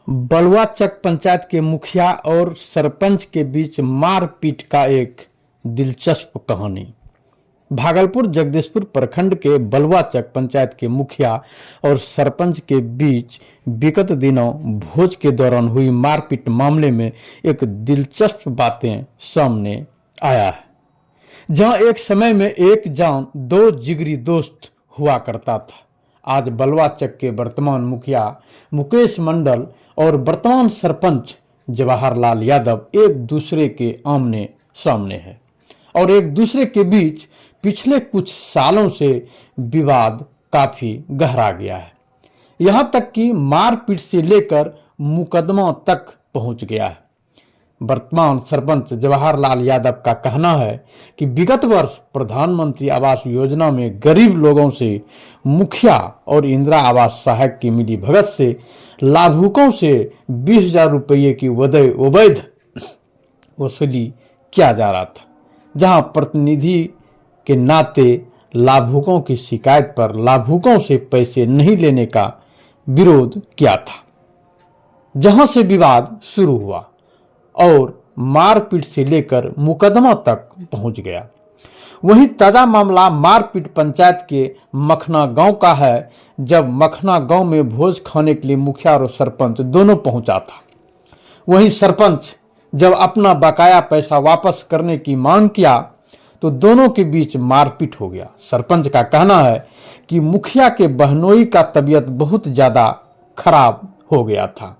बलुआचक पंचायत के मुखिया और सरपंच के बीच मारपीट का एक दिलचस्प कहानी। भागलपुर जगदीशपुर प्रखंड के बलुआचक पंचायत के मुखिया और सरपंच के बीच विगत दिनों भोज के दौरान हुई मारपीट मामले में एक दिलचस्प बातें सामने आया है। जहां एक समय में एक जान दो जिगरी दोस्त हुआ करता था, आज बलुआचक के वर्तमान मुखिया मुकेश मंडल और वर्तमान सरपंच जवाहरलाल यादव एक दूसरे के आमने सामने हैं और एक दूसरे के बीच पिछले कुछ सालों से विवाद काफी गहरा गया है। यहां तक कि मारपीट से लेकर मुकदमा तक पहुंच गया है। वर्तमान सरपंच जवाहरलाल यादव का कहना है कि विगत वर्ष प्रधानमंत्री आवास योजना में गरीब लोगों से मुखिया और इंदिरा आवास सहायक की मिली भगत से लाभुकों से 20,000 रुपये की अवैध वसूली किया जा रहा था, जहां प्रतिनिधि के नाते लाभुकों की शिकायत पर लाभुकों से पैसे नहीं लेने का विरोध किया था, जहां से विवाद शुरू हुआ और मारपीट से लेकर मुकदमा तक पहुंच गया। वहीं ताजा मामला मारपीट पंचायत के मखना गांव का है, जब मखना गांव में भोज खाने के लिए मुखिया और सरपंच दोनों पहुंचा था। वहीं सरपंच जब अपना बकाया पैसा वापस करने की मांग किया तो दोनों के बीच मारपीट हो गया। सरपंच का कहना है कि मुखिया के बहनोई का तबीयत बहुत ज्यादा खराब हो गया था,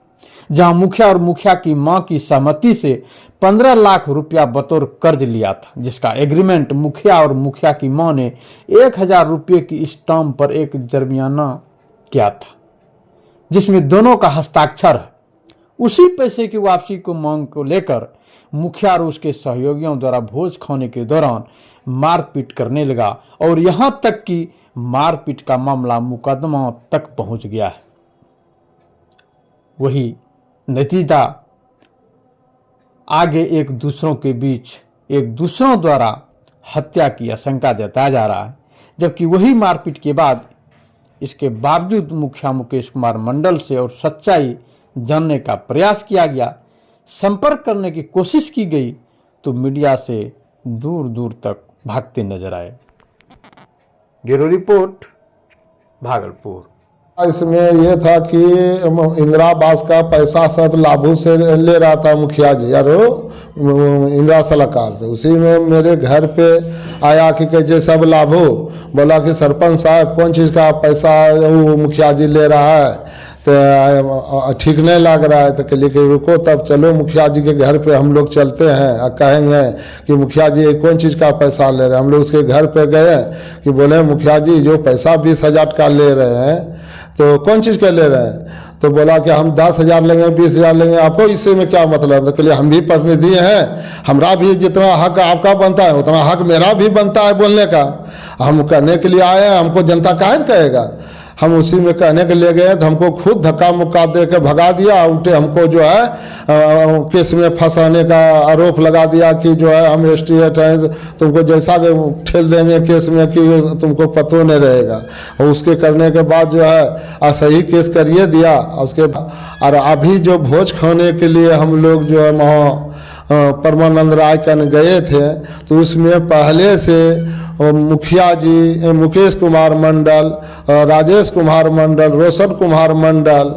जहां मुखिया और मुखिया की मां की सहमति से 15 लाख रुपया बतौर कर्ज लिया था, जिसका एग्रीमेंट मुखिया और मुखिया की मां ने 1,000 रुपये की स्टाम्प पर एक जर्माना किया था, जिसमें दोनों का हस्ताक्षर है। उसी पैसे की वापसी को मांग को लेकर मुखिया और उसके सहयोगियों द्वारा भोज खाने के दौरान मारपीट करने लगा और यहां तक कि मारपीट का मामला मुकदमा तक पहुंच गया है। वही नतीजा आगे एक दूसरों के बीच एक दूसरों द्वारा हत्या की आशंका जताया जा रहा है, जबकि वही मारपीट के बाद इसके बावजूद मुखिया मुकेश कुमार मंडल से और सच्चाई जानने का प्रयास किया गया, संपर्क करने की कोशिश की गई तो मीडिया से दूर दूर तक भागते नजर आए। Bureau report, Bhagalpur. इसमें ये था कि इंदिरा आवास का पैसा सब लाभों से ले रहा था मुखिया जी यार इंदिरा सलाहकार से। उसी में मेरे घर पे आया कि कैसे सब लाभो, बोला कि सरपंच साहब कौन चीज़ का पैसा वो मुखिया जी ले रहा है, तो ठीक नहीं लग रहा है। तो कहलिए कि रुको तब चलो मुखिया जी के घर पे हम लोग चलते हैं और कहेंगे कि मुखिया जी कौन चीज़ का पैसा ले रहे हैं। हम लोग उसके घर पे गए कि बोले मुखिया जी जो पैसा 20,000 का ले रहे हैं तो कौन चीज़ का ले रहे हैं। तो बोला कि हम 10,000 लेंगे 20,000 लेंगे, आपको इससे में क्या मतलब। तो कहलिए हम भी प्रतिनिधि हैं, हमरा भी जितना हक आपका बनता है उतना हक मेरा भी बनता है बोलने का। हम कहने के लिए आए हैं, हमको जनता काहे कहेगा। हम उसी में कहने के लिए गए तो हमको खुद धक्का मुक्का दे के भगा दिया। उल्टे हमको जो है केस में फंसाने का आरोप लगा दिया कि जो है हम एसटीएट हैं, तुमको जैसा ठेल देंगे केस में कि तुमको पतो नहीं रहेगा। और उसके करने के बाद जो है सही केस करिए दिया। उसके और अभी जो भोज खाने के लिए हम लोग जो है वहाँ परमानंद राय कन गए थे तो उसमें पहले से मुखिया जी मुकेश कुमार मंडल, राजेश कुमार मंडल, रोशन कुमार मंडल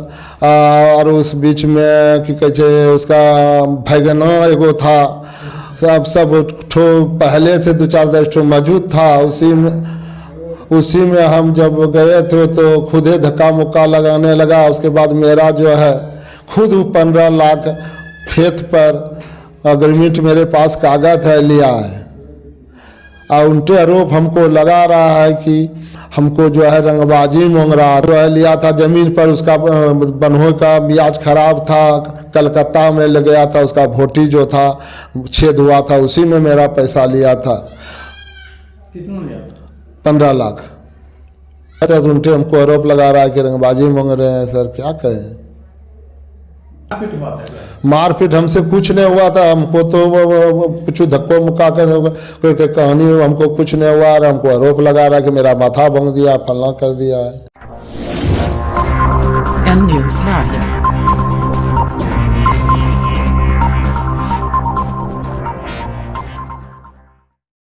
और उस बीच में कि कहते उसका भैगना एगो था, सब ठो पहले से 2-4 ठो मौजूद था। उसी में हम जब गए थे तो खुद ही धक्का मुक्का लगाने लगा। उसके बाद मेरा जो है खुद 15 लाख खेत पर अग्रीमेंट मेरे पास कागज है लिया है। और उनके आरोप हमको लगा रहा है कि हमको जो है रंगबाजी मांग रहा जो है लिया था ज़मीन पर। उसका बनहोई का ब्याज खराब था, कलकत्ता में लग गया था, उसका भोटी जो था छेद हुआ था, उसी में मेरा पैसा लिया था। कितना लिया था? 15 लाख। तो उनके हमको आरोप लगा रहा है कि रंगबाजी मांग रहे हैं। सर क्या कहें। मारपीट हमसे कुछ नहीं हुआ था, हमको तो कुछ धक्को मुक्का कर कोई कहानी हमको कुछ नहीं हुआ। और हमको आरोप लगा रहा है कि मेरा माथा भंग दिया, फलना कर दिया है। M News Live।